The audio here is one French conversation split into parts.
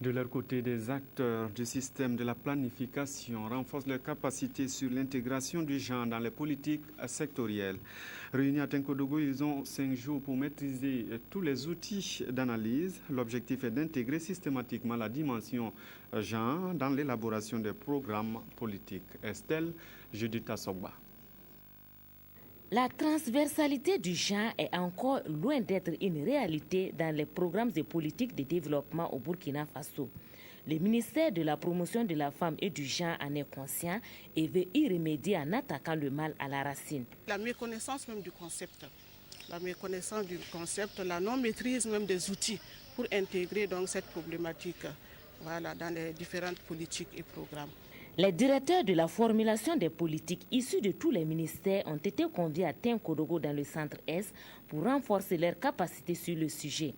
De leur côté, des acteurs du système de la planification renforcent leurs capacités sur l'intégration du genre dans les politiques sectorielles. Réunis à Tenkodogo, ils ont 5 jours pour maîtriser tous les outils d'analyse. L'objectif est d'intégrer systématiquement la dimension genre dans l'élaboration des programmes politiques. Estelle Judith Sogba. La transversalité du genre est encore loin d'être une réalité dans les programmes et politiques de développement au Burkina Faso. Le ministère de la Promotion de la Femme et du Genre en est conscient et veut y remédier en attaquant le mal à la racine. La méconnaissance même du concept, la non-maîtrise même des outils pour intégrer donc cette problématique dans les différentes politiques et programmes. Les directeurs de la formulation des politiques issus de tous les ministères ont été conviés à Tenkodogo dans le centre-Est pour renforcer leurs capacités sur le sujet.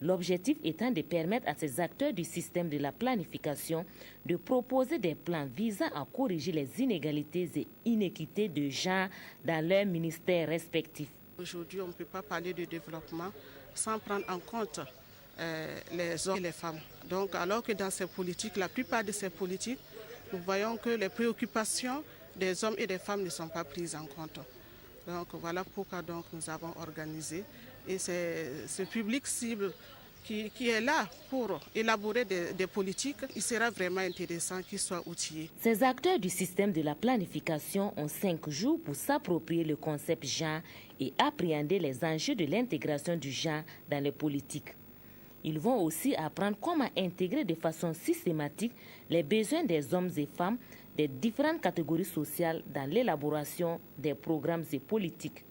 L'objectif étant de permettre à ces acteurs du système de la planification de proposer des plans visant à corriger les inégalités et inéquités de genre dans leurs ministères respectifs. Aujourd'hui, on ne peut pas parler de développement sans prendre en compte les hommes et les femmes. Donc, alors que dans ces politiques, la plupart de ces politiques, nous voyons que les préoccupations des hommes et des femmes ne sont pas prises en compte. Donc voilà pourquoi donc, nous avons organisé. Et c'est ce public cible qui est là pour élaborer des politiques. Il sera vraiment intéressant qu'il soit outillé. Ces acteurs du système de la planification ont 5 jours pour s'approprier le concept genre et appréhender les enjeux de l'intégration du genre dans les politiques. Ils vont aussi apprendre comment intégrer de façon systématique les besoins des hommes et femmes des différentes catégories sociales dans l'élaboration des programmes et politiques.